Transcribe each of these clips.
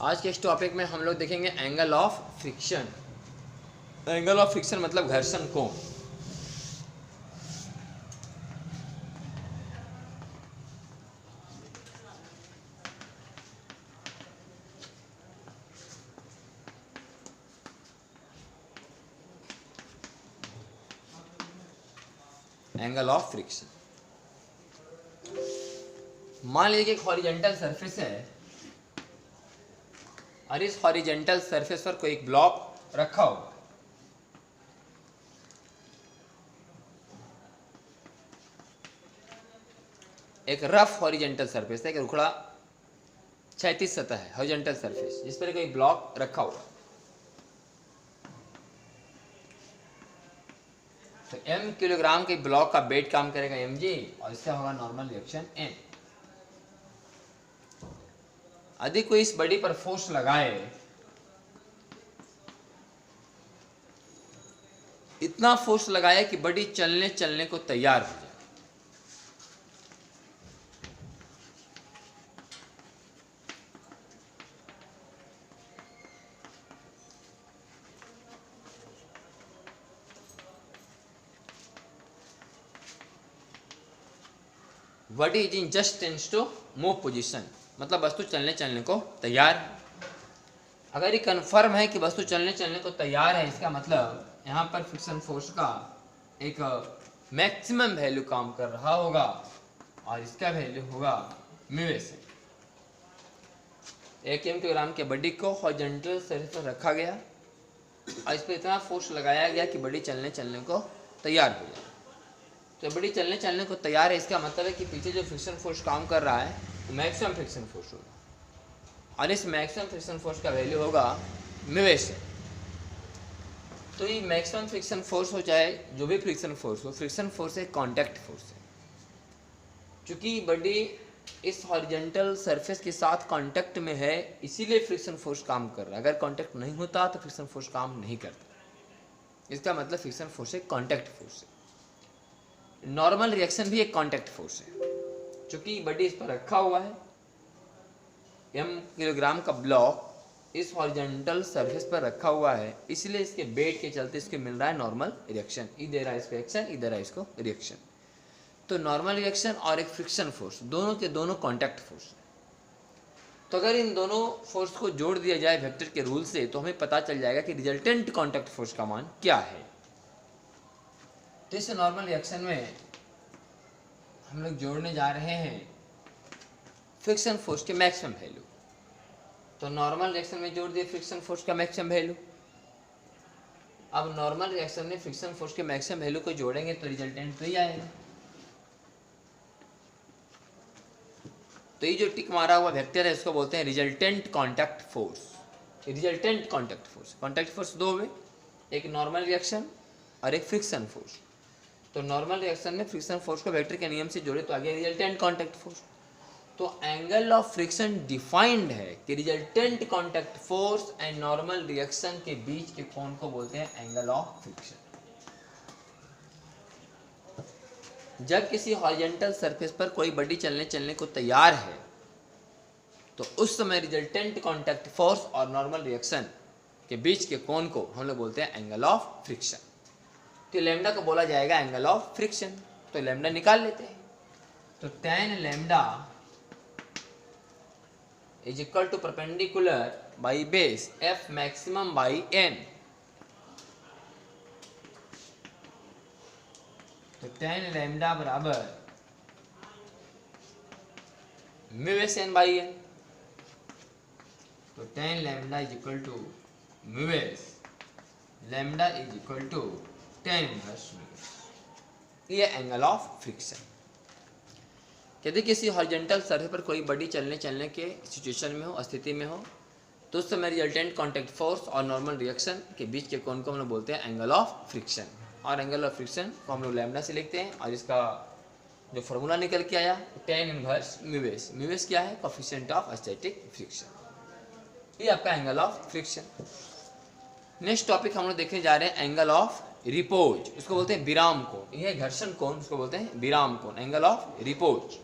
आज के इस टॉपिक में हम लोग देखेंगे angle of friction. Angle of friction मतलब घर्षण कोण। एंगल ऑफ फ्रिक्शन, मान लीजिए कि एक हॉरिजॉन्टल सरफेस है और इस हॉरिजॉन्टल सरफेस पर कोई एक ब्लॉक रखा हो। एक रफ हॉरिजॉन्टल सरफेस है, एक रुखड़ा क्षैतिज सतह है, हॉरिजॉन्टल सरफेस जिस पर कोई ब्लॉक रखा हुआ। तो m किलोग्राम के ब्लॉक का वेट काम करेगा mg और इससे होगा नॉर्मल रिएक्शन n। यदि कोई इस बॉडी पर फोर्स लगाए, इतना फोर्स लगाए कि बॉडी चलने को तैयार हो जाए, body is in just tense to move position, मतलब वस्तु चलने को तैयार है। अगर ये कंफर्म है कि वस्तु चलने को तैयार है, इसका मतलब यहाँ पर फ्रिक्शन फोर्स का एक मैक्सिमम वैल्यू काम कर रहा होगा और इसका वैल्यू होगा म्यूएस। एक किलोग्राम के बॉडी को हॉरिजॉन्टल सरफेस पर रखा गया और इस पर इतना फोर्स लगाया गया कि बॉडी चलने को तैयार हो जाए। तो बॉडी चलने को तैयार है, इसका मतलब है कि पीछे जो फ्रिक्शन फोर्स काम कर रहा है वो मैक्सिमम फ्रिक्शन फोर्स होगा और इस मैक्सिमम फ्रिक्शन फोर्स का वैल्यू होगा म्यूएस। तो ये मैक्सिमम फ्रिक्शन फोर्स हो चाहे जो भी फ्रिक्शन फोर्स हो, फ्रिक्शन फोर्स एक कांटेक्ट फोर्स है। क्योंकि बॉडी इस हॉरिजॉन्टल सरफेस के साथ कांटेक्ट में है, इसीलिए फ्रिक्शन फोर्स काम कर रहा है। अगर कांटेक्ट नहीं होता तो फ्रिक्शन फोर्स काम नहीं करता। इसका मतलब फ्रिक्शन फोर्स एक कांटेक्ट फोर्स है। नॉर्मल रिएक्शन भी एक कांटेक्ट फोर्स है। चूंकि बॉडी इस पर रखा हुआ है, m किलोग्राम का ब्लॉक इस हॉरिजॉन्टल सरफेस पर रखा हुआ है, इसलिए इसके वेट के चलते इसको मिल रहा है नॉर्मल रिएक्शन। ई दे रहा है इसको एक्शन, ई दे रहा है इसको रिएक्शन। तो नॉर्मल रिएक्शन और एक फ्रिक्शन फोर्स दोनों के दोनों कांटेक्ट फोर्स है। तो अगर इन दोनों फोर्स को जोड़ दिया जाए वेक्टर के रूल से, तो हमें पता चल जाएगा कि रिजल्टेंट कांटेक्ट फोर्स का मान क्या है। तो इस नॉर्मल रिएक्शन में हम लोग जोड़ने जा रहे हैं फ्रिक्शन फोर्स के मैक्सिमम वैल्यू। तो नॉर्मल रिएक्शन में जोड़ दिए फ्रिक्शन फोर्स का मैक्सिमम वैल्यू। अब नॉर्मल रिएक्शन में फ्रिक्शन फोर्स के मैक्सिमम वैल्यू को जोड़ेंगे तो रिजल्टेंट तो ही आएगा। तो ये जो टिक मारा हुआ वेक्टर है इसको बोलते हैं resultant contact force. Resultant contact force दो हुए, एक नॉर्मल रिएक्शन और एक फ्रिक्शन फोर्स। तो नॉर्मल रिएक्शन में फ्रिक्शन फोर्स को वेक्टर के नियम से जोड़े तो आगे रिजल्टेंट कांटेक्ट फोर्स। तो एंगल ऑफ फ्रिक्शन डिफाइंड है कि resultant contact force and normal reaction के बीच के कोण को बोलते हैं एंगल ऑफ फ्रिक्शन। जब किसी हॉरिजॉन्टल सरफेस पर कोई बॉडी चलने को तैयार है, तो उस समय रिजल्टेंट कांटेक्ट फोर्स और नॉर्मल रिएक्शन के बीच के कोण को हम लोग बोलते हैं एंगल ऑफ फ्रिक्शन। तो लैम्डा को बोला जाएगा एंगल ऑफ फ्रिक्शन। तो लैम्डा निकाल लेते हैं। तो tan lambda is equal to perpendicular by base f maximum by n। तो tan लैम्डा बराबर mu s n by n। तो tan lambda is equal to mu s lambda is equal to tan inverse mu. ये angle of friction. यदि किसी horizontal surface पर कोई body चलने के सिचुएशन में हो, स्थिति में हो, तो उस समय रिजल्टेंट कांटेक्ट फोर्स और नॉर्मल रिएक्शन के बीच के कोण को हम लोग बोलते हैं एंगल ऑफ फ्रिक्शन। और एंगल ऑफ फ्रिक्शन को हम लोग लैम्डा से लिखते हैं और इसका जो फॉर्मूला निकल के आया tan inverse mu S. Mu S क्या है? Coefficient of static friction. ये आपका angle of friction. Next topic हम लोग देखने जा रहे हैं एंगल ऑफ रिपोज। इसको बोलते हैं विराम कोण। यह घर्षण कोण, उसको बोलते हैं विराम कोण, एंगल ऑफ रिपोज।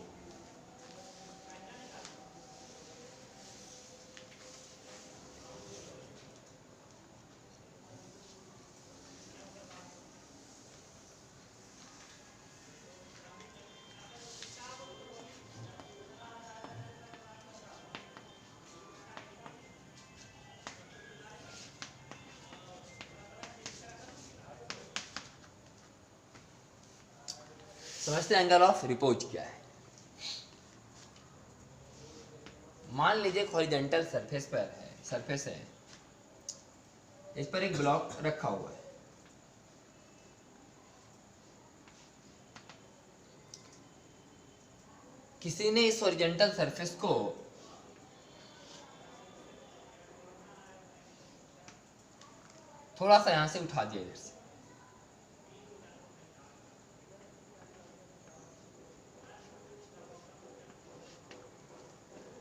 समझते हैं एंगल ऑफ रिपोज क्या है। मान लीजिए हॉरिजॉन्टल सरफेस है, इस पर एक ब्लॉक रखा हुआ है, किसी ने इस हॉरिजॉन्टल सरफेस को थोड़ा सा यहां से उठा दिया, इधर से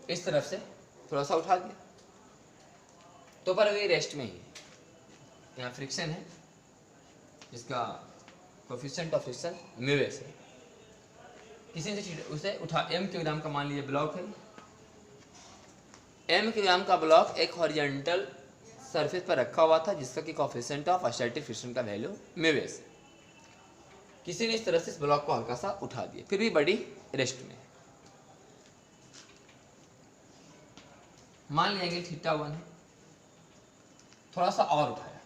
इस तरफ से थोड़ा सा उठा दिया, तो पर वे रेस्ट में ही है। यहाँ फ्रिक्शन है जिसका कोफिशिएंट ऑफ फ्रिक्शन म्यूएस है। किसी ने उसे उठा, m किलोग्राम का मान लीजिए ब्लॉक है, m किलोग्राम का ब्लॉक एक हॉरिजॉन्टल सरफेस पर रखा हुआ था जिसका कि कोफिशिएंट ऑफ अस्टैटिक फ्रिक्शन का वैल्यू म्यूएस है। किसी ने इस तरह से इस ब्लॉक को हल्का सा उठा दिया, फिर भी बड़ी रेस्ट में है। मान लिया एंगल थीटा 1 है, थोड़ा सा और उठाया,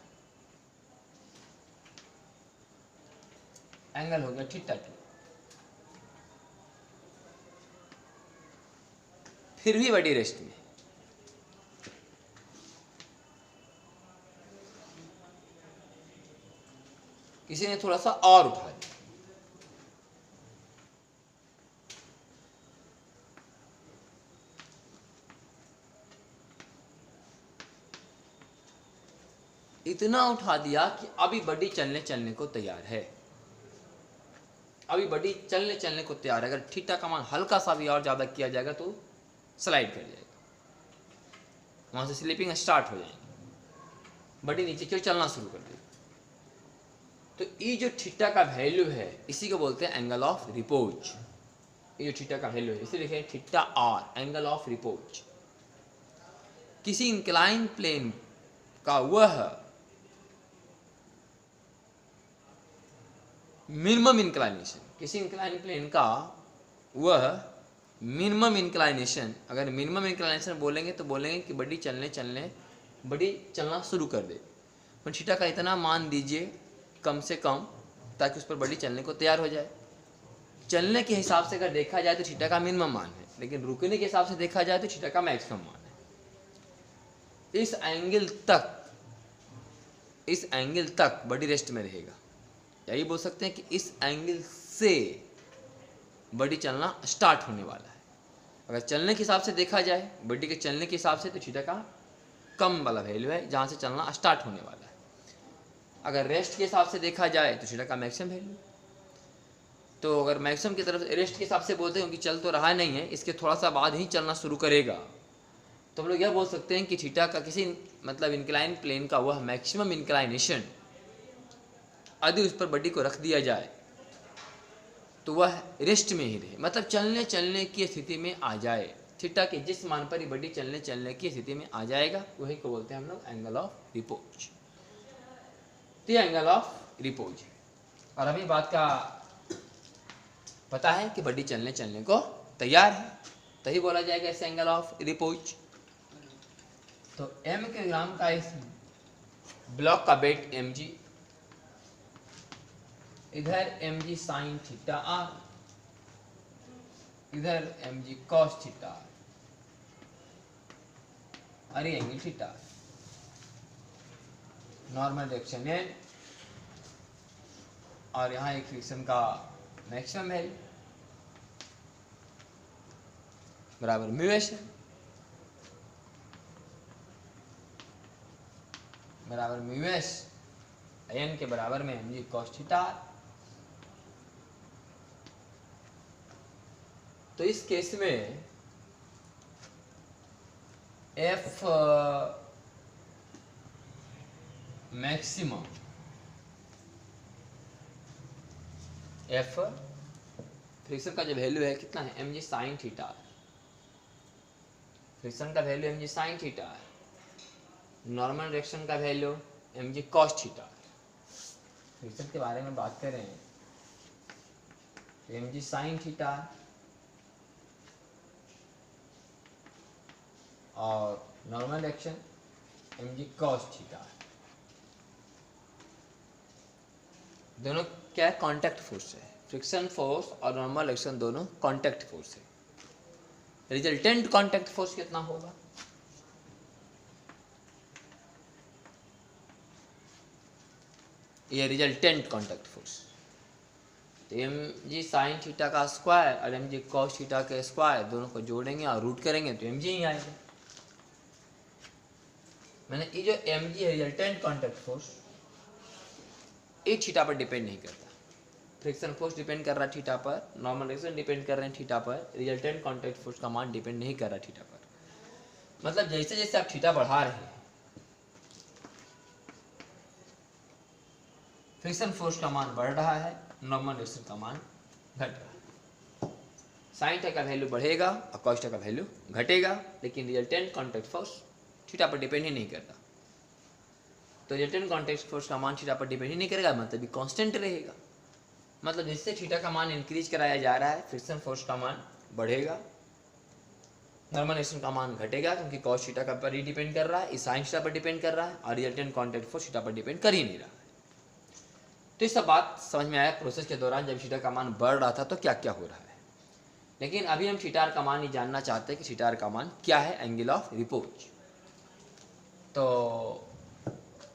एंगल हो गया थीटा 2, फिर भी बड़ी रेस्ट में। किसी ने थोड़ा सा और उठा दिया, इतना उठा दिया कि अभी बॉडी चलने को तैयार है, अभी बॉडी चलने को तैयार है। अगर थीटा का मान हल्का सा भी और ज्यादा किया जाएगा तो स्लाइड कर जाएगा, वहां से स्लिपिंग स्टार्ट हो जाएगी, बॉडी नीचे की ओर चलना शुरू कर देगी। तो ये जो थीटा का वैल्यू है इसी को बोलते हैं एंगल ऑफ रिपोज। ये जो थीटा का वैल्यू है इसे लिखे theta r, angle of repose. किसी इंक्लाइन प्लेन का वह मिनिमम इंक्लाइनेशन, किसी इंक्लाइन प्लेन का वह मिनिमम इंक्लाइनेशन, अगर मिनिमम इंक्लाइनेशन बोलेंगे तो बोलेंगे कि बॉडी चलना शुरू कर दे। पर थीटा का इतना मान दीजिए कम से कम ताकि उस पर बॉडी चलने को तैयार हो जाए। चलने के हिसाब से अगर देखा जाए तो थीटा का मिनिमम मान है, लेकिन रुकने के हिसाब से देखा जाए तो थीटा का मैक्सिमम मान है। इस एंगल तक बॉडी रेस्ट में रहेगा, यही बोल सकते हैं कि इस एंगल से बॉडी चलना स्टार्ट होने वाला है। अगर चलने के हिसाब से देखा जाए, बॉडी के चलने के हिसाब से, तो थीटा का कम वाला वैल्यू है जहाँ से चलना स्टार्ट होने वाला है। अगर रेस्ट के हिसाब से देखा जाए तो थीटा का मैक्सिमम वैल्यू। तो अगर मैक्सिमम की तरफ रेस्ट के हिसाब से बोलते हैं क्योंकि चल तो रहा नहीं है, इसके थोड़ा सा बाद ही चलना शुरू करेगा, तो हम लोग यह बोल सकते हैं कि थीटा का किसी मतलब इंक्लाइन प्लेन का वह मैक्सिमम इंक्लाइनेशन यदि उस पर बॉडी को रख दिया जाए तो वह रेस्ट में ही रहे, मतलब चलने की स्थिति में आ जाए। थीटा के जिस मान पर ही बॉडी चलने की स्थिति में आ जाएगा वही को बोलते हैं हम लोग एंगल ऑफ रिपोज। तो ये एंगल ऑफ रिपोज। और अभी बात का पता है कि बॉडी चलने को तैयार है, तभी बोला जाएगा इसे एंगल ऑफ रिपोज। तो m किलोग्राम का इस ब्लॉक का वेट mg, इधर mg साइन थीटा आर, इधर mg कॉस थीटा और ये एंगल थीटा, नॉर्मल डायरेक्शन है और यहाँ एक फ्रिक्शन का मैक्सिमम वैल्यू बराबर म्यूएस है, बराबर म्यूएस एन के बराबर में mg cos थीटा। तो इस केस में f मैक्सिमम, f फ्रिक्शन का जो वैल्यू है कितना है mg साइन थीटा, फ्रिक्शन का वैल्यू mg साइन थीटा है, नॉर्मल डायरेक्शन का value mg cos theta. Friction के बारे में बात करें तो mg साइन थीटा और normal direction mg cos theta. दोनों क्या है, कांटेक्ट फोर्स है। फ्रिक्शन फोर्स और नॉर्मल एक्शन दोनों कांटेक्ट फोर्स है। रिजल्टेंट कांटेक्ट फोर्स कितना होगा? ये रिजल्टेंट कांटेक्ट फोर्स, तो एम जी साइन थीटा का स्क्वायर और एम जी कॉस थीटा के स्क्वायर दोनों को जोड़ेंगे और रूट करेंगे तो एम जी ही आएगा। मैंने ये जो एम जी है रिजल्टेंट कांटेक्ट फोर्स, ये थीटा पर डिपेंड नहीं करता। फ्रिक्शन फोर्स डिपेंड कर रहा है थीटा पर, नॉर्मल एक्शन डिपेंड कर रहे हैं थीटा पर, रिजल्टेंट कांटेक्ट फोर्स का मान डिपेंड नहीं कर रहा थीटा पर। मतलब जैसे जैसे आप थीटा बढ़ा रहे हैं, फ्रिक्शन फोर्स का मान बढ़ रहा है, नॉर्मल एक्शन का मान घट रहा है। साइन थीटा का वैल्यू बढ़ेगा और कॉस थीटा का वैल्यू घटेगा, लेकिन रिजल्टेंट कांटेक्ट फोर्स थीटा पर डिपेंड ही नहीं करता। तो रिजल्टेंट कांटेक्ट फोर्स का मान थीटा पर डिपेंड ही नहीं करेगा, मतलब ये कांस्टेंट रहेगा। मतलब जिससे थीटा का मान इंक्रीज कराया जा रहा है, फ्रिक्शन फोर्स का मान बढ़ेगा, नॉर्मल एक्शन का मान घटेगा, क्योंकि कॉस थीटा का पर ही डिपेंड कर रहा है, इस साइन थीटा पर डिपेंड कर रहा है, और रिजल्टेंट कांटेक्ट फोर्स थीटा पर डिपेंड कर ही नहीं रहा है। तो ये सब बात समझ में आया प्रोसेस के दौरान, जब थीटा का मान बढ़ रहा था तो क्या क्या हो रहा है। लेकिन अभी हम थीटा का मान ही जानना चाहते हैं कि थीटा का मान क्या है, एंगल ऑफ रिपोज। तो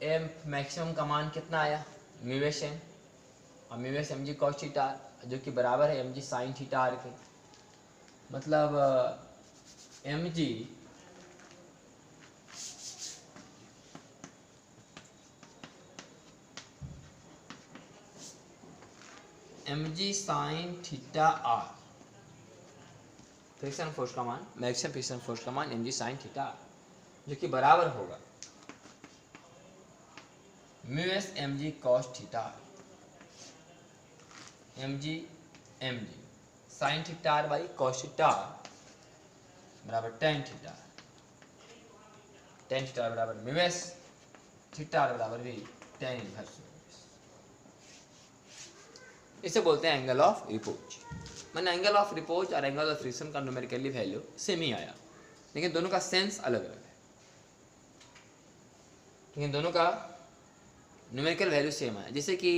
एम मैक्सिमम का मान कितना आया, म्यू एस एम, और mu s m g cos theta, जो कि बराबर है m g sine theta r के। मतलब m g sine theta r, friction force का मान, मैक्सिमम फ्रिक्शन फोर्स का मान m g sine theta r, जो कि बराबर होगा mu s m g cos theta r, m g sine theta R by cos theta r बराबर tan theta r, tan theta r बराबर म्यू एस थीटा आर बराबर भी tan inverse. इसे बोलते हैं एंगल ऑफ रिपोज। मैंने angle of repose और angle of friction का न्यूमेरिकली वैल्यू सेम ही आया, लेकिन दोनों का सेंस अलग अलग है। लेकिन दोनों का न्यूमेरिकल वैल्यू सेम आया। जैसे कि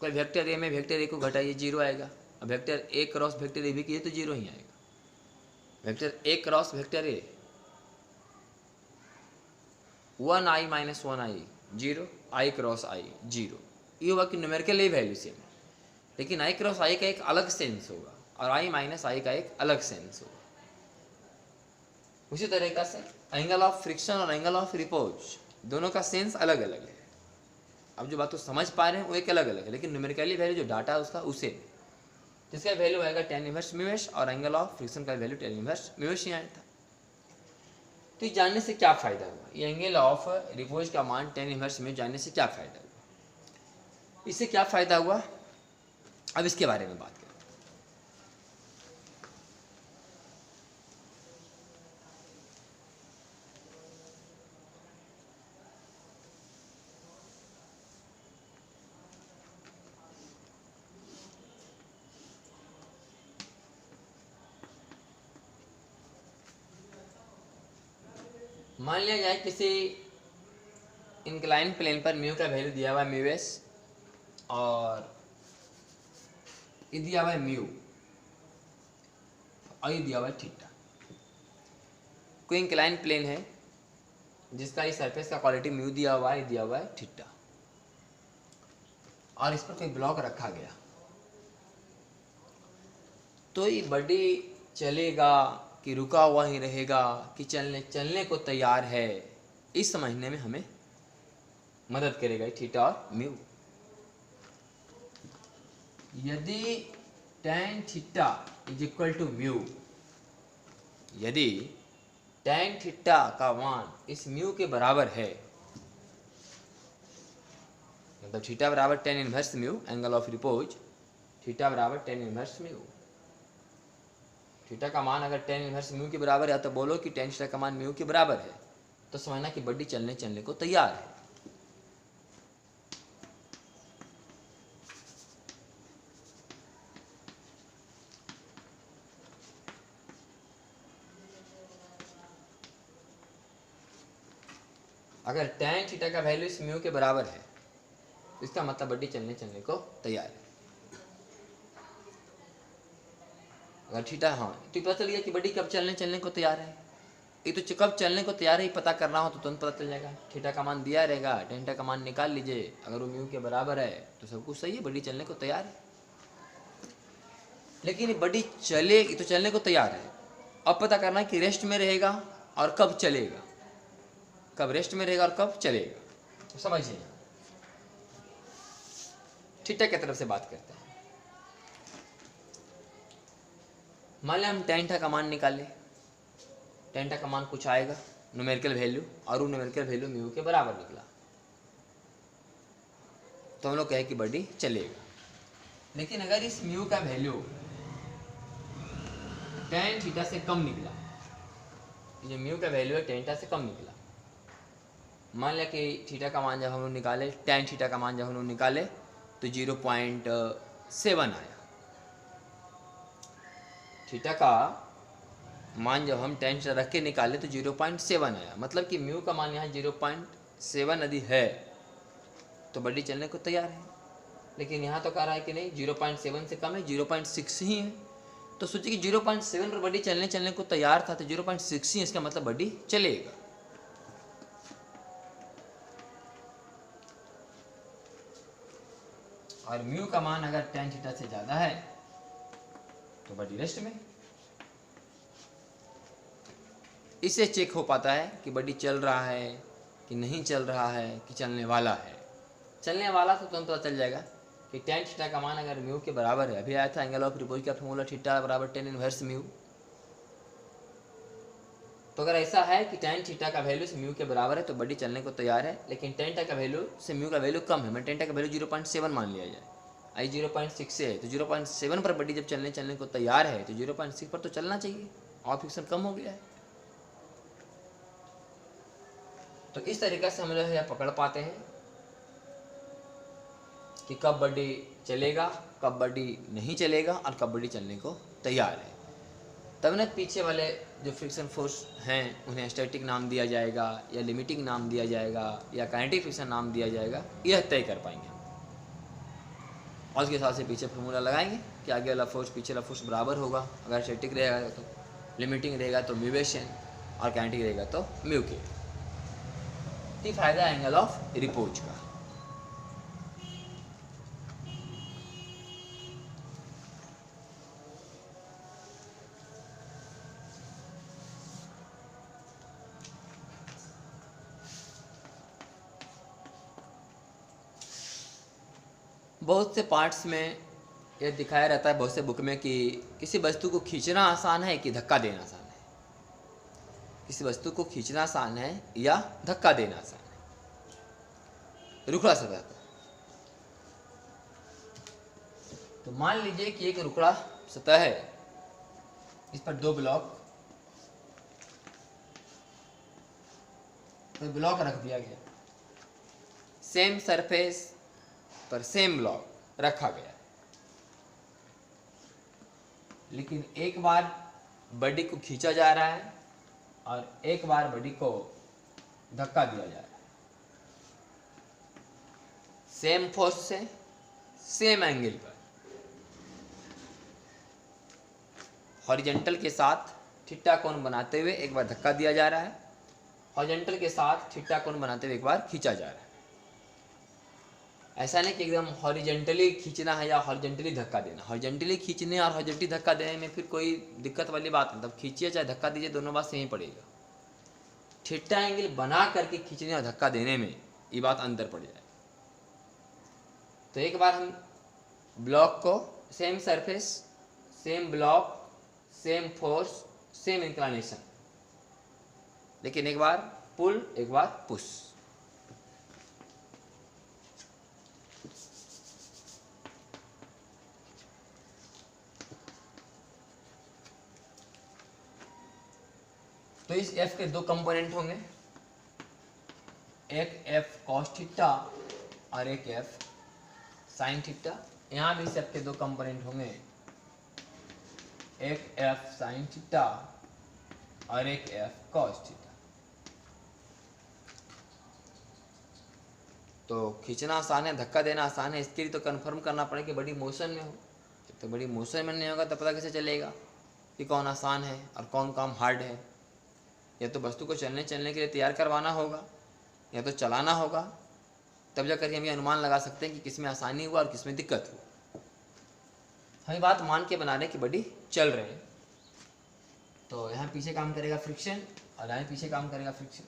कोई वेक्टर ए में वेक्टर ए को घटाइए, जीरो आएगा, और vector A cross vector A भी किए तो जीरो ही आएगा। Vector A cross vector A 1i minus 1i zero, I cross I zero, ये होगा कि न्यूमेरिकल वैल्यू सेम है, लेकिन आई क्रॉस आई का एक अलग सेंस होगा और आई माइनस आई का एक अलग सेंस होगा। उसी तरीका से एंगल ऑफ फ्रिक्शन और एंगल ऑफ रिपोज दोनों का सेंस अलग अलग है। अब जो बात तो समझ पा रहे हैं वो एक अलग अलग है, लेकिन न्यूमेरिकली वैल्यू जो डाटा है उसका उसे, जिसका वैल्यू आएगा टेन इनवर्स म्यू एस, और एंगल ऑफ फ्रिक्शन का value tan inverse mu S ही आया था। तो ये जानने से क्या फ़ायदा हुआ, ये एंगल ऑफ रिपोज का मान टेन इनवर्स म्यू जानने से क्या फ़ायदा हुआ, इससे क्या फ़ायदा हुआ, अब इसके बारे में बात करें। मान लिया जाए किसी इंक्लाइन प्लेन पर म्यू का वैल्यू दिया हुआ है म्यू एस, और ये दिया हुआ है म्यू, और ये दिया हुआ है थीटा। कोई इंक्लाइन प्लेन है जिसका ये सरफेस का क्वालिटी म्यू दिया हुआ है, दिया हुआ है थीटा, और इस पर कोई ब्लॉक रखा गया, तो ये बॉडी चलेगा कि रुका हुआ ही रहेगा कि चलने को तैयार है, इस समझने में हमें मदद करेगा थीटा और म्यू। यदि tan theta is equal to mu, यदि tan थीटा का मान इस म्यू के बराबर है, मतलब थीटा बराबर tan inverse mu, angle of repose theta बराबर tan इनवर्स म्यू। थीटा का मान अगर tan इनवर्स म्यू के बराबर है तो बोलो कि tan थीटा का मान म्यू के बराबर है, तो समझना कि बॉडी चलने को तैयार है। अगर tan थीटा का वैल्यू इस म्यू के बराबर है तो इसका मतलब बॉडी चलने को तैयार है। अगर थीटा, हाँ तो पता चल गया कि बॉडी कब चलने को तैयार है। ये तो कब चलने को तैयार है पता करना हो तो तुरंत पता चल जाएगा। थीटा का मान दिया रहेगा, tan थीटा का मान निकाल लीजिए, अगर वो म्यू के बराबर है तो सब कुछ सही है, बॉडी चलने को तैयार है। लेकिन ये बॉडी चले तो चलने को तैयार है, अब पता करना है कि रेस्ट में रहेगा और कब चलेगा, कब रेस्ट में रहेगा और कब चलेगा। तो समझिए थीटा की तरफ से बात करते हैं। मान लिया हम tan थीटा का मान निकाले, tan थीटा का मान कुछ आएगा न्यूमेरिकल वैल्यू, और वो न्यूमेरिकल वैल्यू म्यू के बराबर निकला, तो हम लोग कहे कि बॉडी चलेगा। लेकिन अगर इस म्यू का वैल्यू tan थीटा से कम निकला, जो म्यू का वैल्यू है tan थीटा से कम निकला, मान लिया कि थीटा का मान जब हम लोग निकाले, tan थीटा का मान जब हम लोग निकाले तो 0.7 आया। थीटा का मान जब हम tan थीटा रख के निकाले तो 0.7 आया, मतलब कि म्यू का मान यहाँ 0.7 यदि है तो बॉडी चलने को तैयार है। लेकिन यहाँ तो कह रहा है कि नहीं 0.7 से कम है, 0.6 ही है, तो सोचिए कि 0.7 पर बॉडी चलने को तैयार था, तो 0.6 ही इसका मतलब बॉडी चलेगा। और म्यू का मान अगर tan थीटा से ज़्यादा है तो बॉडी रेस्ट में। इससे चेक हो पाता है कि बॉडी चल रहा है कि नहीं चल रहा है कि चलने वाला है। चलने वाला तो तुरंत पता चल जाएगा कि tan थीटा का मान अगर म्यू के बराबर है, अभी आया था एंगल ऑफ रिपोज का फॉर्मूला थीटा बराबर tan इनवर्स म्यू, तो अगर ऐसा है कि tan थीटा का वैल्यू से म्यू के बराबर है तो बॉडी चलने को तैयार है। लेकिन tan थीटा का वैल्यू से म्यू का वैल्यू कम है, मैं tan थीटा का वैल्यू 0.7 मान लिया जाए, आई 0.6 से है, तो 0.7 पर बॉडी जब चलने को तैयार है तो 0.6 पर तो चलना चाहिए, और फ्रिक्शन कम हो गया है। तो इस तरीके से हम लोग यह पकड़ पाते हैं कि कब बॉडी चलेगा, कब बॉडी नहीं चलेगा और कब बॉडी चलने को तैयार है। तब ना पीछे वाले जो फ्रिक्शन फोर्स हैं उन्हें स्टैटिक नाम दिया जाएगा या लिमिटिंग नाम दिया जाएगा या काइनेटिक फ्रिक्शन नाम दिया जाएगा, यह तय कर पाएंगे हम। और उसके हिसाब से पीछे फार्मूला लगाएंगे कि आगे वाला फोर्स पीछे वाला फोर्स बराबर होगा, अगर स्टैटिक रहेगा तो लिमिटिंग रहेगा तो म्यूवेशन और काइनेटिक रहेगा तो म्यू के। ये फायदा एंगल ऑफ रिपोज का। बहुत से पार्ट्स में यह दिखाया रहता है, बहुत से बुक में, कि किसी वस्तु को खींचना आसान है कि धक्का देना आसान है, किसी वस्तु को खींचना आसान है या धक्का देना आसान है रुखड़ा सतह पर। तो मान लीजिए कि एक रुखड़ा सतह है, इस पर दो ब्लॉक रख दिया गया, सेम सरफेस पर सेम ब्लॉक रखा गया, लेकिन एक बार बॉडी को खींचा जा रहा है और एक बार बॉडी को धक्का दिया जा रहा है, सेम फोर्स से सेम एंगल पर। हॉरिजॉन्टल के साथ थीटा कोण बनाते हुए एक बार धक्का दिया जा रहा है, हॉरिजॉन्टल के साथ थीटा कोण बनाते हुए एक बार खींचा जा रहा है। ऐसा नहीं कि एकदम हॉरिजॉन्टली खींचना है या हॉरिजॉन्टली धक्का देना। हॉरिजॉन्टली खींचने और हॉरिजॉन्टली धक्का देने में फिर कोई दिक्कत वाली बात नहीं, तब खींचिए चाहे धक्का दीजिए दोनों बात सेम ही पड़ेगा। थीटा एंगल बना करके खींचने और धक्का देने में ये बात अंतर पड़ जाए। तो एक बार हम ब्लॉक को same surface, same block, same force, same inclination, लेकिन एक बार पुल एक बार पुश। तो इस f के दो कंपोनेंट होंगे, एक f cos थीटा और एक f sin थीटा। यहाँ भी इस f के दो कंपोनेंट होंगे, एक f sin थीटा और एक f cos थीटा। तो खींचना आसान है, धक्का देना आसान है, इसके लिए तो कंफर्म करना पड़ेगा कि बड़ी मोशन में हो। जब तक बड़ी मोशन में नहीं होगा तो पता कैसे चलेगा। कि कौन आसान है और कौन काम हार्ड है। या तो वस्तु को चलने के लिए तैयार करवाना होगा या तो चलाना होगा, तब जाकर हम ये अनुमान लगा सकते हैं कि किस में आसानी हुआ और किस में दिक्कत हुआ। हम बात मान के बना रहे हैं कि बॉडी चल रहे हैं, तो यहाँ पीछे काम करेगा फ्रिक्शन और यहाँ पीछे काम करेगा फ्रिक्शन।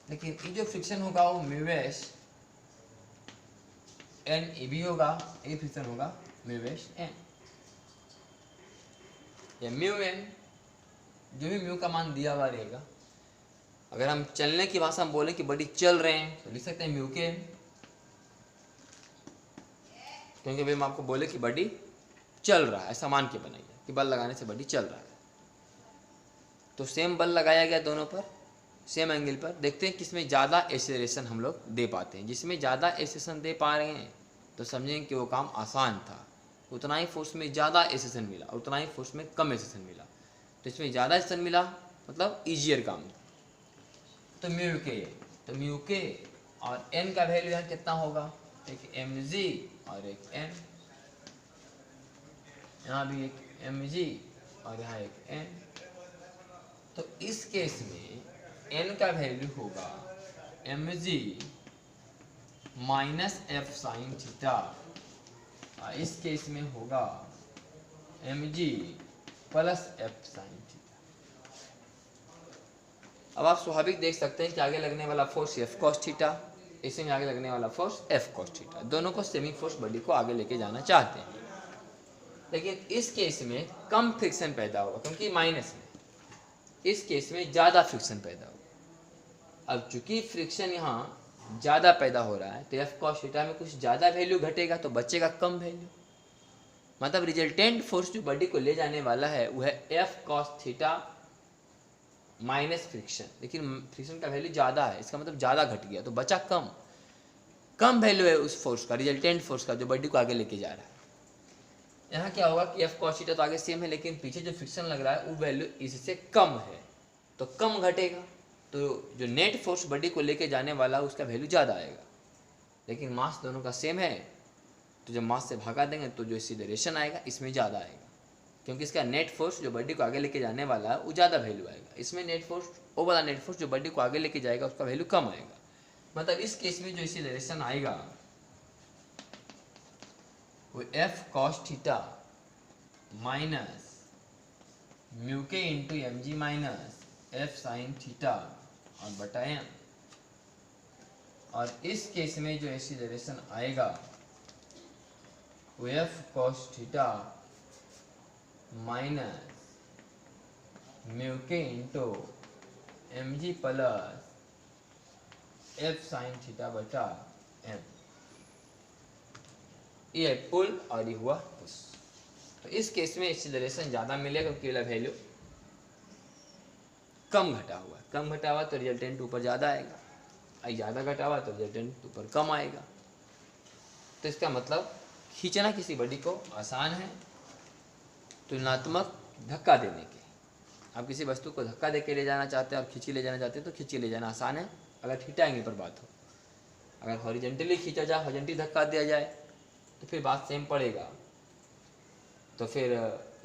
लेकिन ये जो फ्रिक्शन होगा वो mu S N A B होगा, ये फ्रिक्शन होगा म्यू एस एन या म्यू एन, जो भी म्यू का मान दिया हुआ रहेगा। अगर हम चलने की भाषा में बोले कि बॉडी चल रहे हैं तो लिख सकते हैं म्यू के एन, क्योंकि भाई हम आपको बोले कि बॉडी चल रहा है, ऐसा मान के बनाइए कि बल लगाने से बॉडी चल रहा है। तो सेम बल लगाया गया दोनों पर, सेम एंगल पर। देखते हैं किसमें ज़्यादा एक्सेलरेशन हम लोग दे पाते हैं। जिसमें ज़्यादा एक्सेलरेशन दे पा रहे हैं तो समझें कि वो काम आसान था, उतना ही फोर्स में ज़्यादा एक्सेलरेशन मिला, उतना ही फोर्स में कम एक्सेलरेशन मिला। तो इसमें ज़्यादा एक्सेलरेशन मिला मतलब ईजियर काम। तो म्यू के और एन का वैल्यू यहाँ कितना होगा, एक एम जी और एक एन, यहाँ भी एक एम जी और यहाँ एक एन। तो इस केस में एन का वैल्यू होगा M G minus F sine theta, इस केस में होगा M G plus F sine theta. अब आप स्वाभाविक देख सकते हैं कि आगे लगने वाला फोर्स एफ कॉस थीटा, इसमें आगे लगने वाला फोर्स एफ कॉस थीटा, दोनों को सेमी फोर्स बॉडी को आगे लेके जाना चाहते हैं। लेकिन इस केस में कम फ्रिक्शन पैदा होगा क्योंकि माइनस में, इस केस में ज़्यादा फ्रिक्शन पैदा होगा। अब चूंकि फ्रिक्शन यहाँ ज़्यादा पैदा हो रहा है तो एफ कॉस थीटा में कुछ ज़्यादा वैल्यू घटेगा तो बचेगा कम वैल्यू। मतलब रिजल्टेंट फोर्स जो बॉडी को ले जाने वाला है वो है F cos theta minus friction, लेकिन फ्रिक्शन का वैल्यू ज़्यादा है, इसका मतलब ज़्यादा घट गया तो बचा कम वैल्यू है उस फोर्स का, रिजल्टेंट फोर्स का जो बॉडी को आगे लेके जा रहा है। यहाँ क्या होगा कि एफ कॉस थीटा तो आगे सेम है, लेकिन पीछे जो फ्रिक्शन लग रहा है वो वैल्यू इससे कम है तो कम घटेगा, तो जो नेट फोर्स बॉडी को लेके जाने वाला उसका वैल्यू ज़्यादा आएगा। लेकिन मास दोनों का सेम है तो जब मास से भागा देंगे तो जो एक्सीलरेशन आएगा इसमें ज़्यादा आएगा, क्योंकि इसका नेट फोर्स जो बॉडी को आगे लेके जाने वाला है वो ज़्यादा वैल्यू आएगा। इसमें नेट फोर्स, वो वाला नेट फोर्स जो बॉडी को आगे लेके जाएगा उसका वैल्यू कम आएगा। मतलब इस केस में जो एक्सीलरेशन आएगा वो F cos theta minus mu K into M G minus F sine theta और बटा एम। और इस केस में जो एक्सीलरेशन आएगा वो F cos theta minus mu K into M G plus F sine theta बटा एम। ये है पुल और ये हुआ पुश। तो इस केस में एक्सीलरेशन ज़्यादा मिलेगा क्योंकि वाला वैल्यू कम घटा हुआ तो रिजल्टेंट ऊपर ज़्यादा आएगा, और ज़्यादा घटा हुआ तो रिजल्टेंट ऊपर कम आएगा। तो इसका मतलब खींचना किसी बॉडी को आसान है तुलनात्मक धक्का देने के। आप किसी वस्तु को धक्का दे के ले जाना चाहते हैं और खींच के ले जाना चाहते हैं तो खींच के ले जाना आसान है अगर थीटा एंगल पर बात हो। अगर हॉरिजेंटली खींचा जाए, हॉरिजेंटली धक्का दिया जाए तो फिर बात सेम पड़ेगा। तो फिर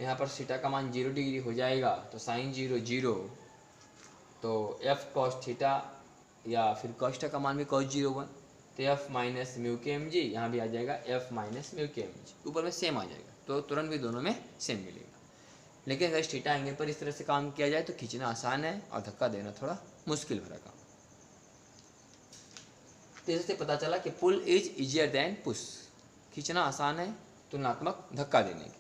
यहाँ पर थीटा का मान 0 डिग्री हो जाएगा तो साइन 0 0, तो एफ कॉस थीटा या फिर कॉस थीटा का मान भी कॉस 0 1, तो एफ माइनस म्यू के एम जी, यहाँ भी आ जाएगा एफ माइनस म्यू के एम जी, ऊपर में सेम आ जाएगा तो तुरंत भी दोनों में सेम मिलेगा। लेकिन अगर थीटा एंगल पर इस तरह से काम किया जाए तो खींचना आसान है और धक्का देना थोड़ा मुश्किल भरा काम। तो इससे पता चला कि pull is easier than push, खींचना आसान है तुलनात्मक धक्का देने के।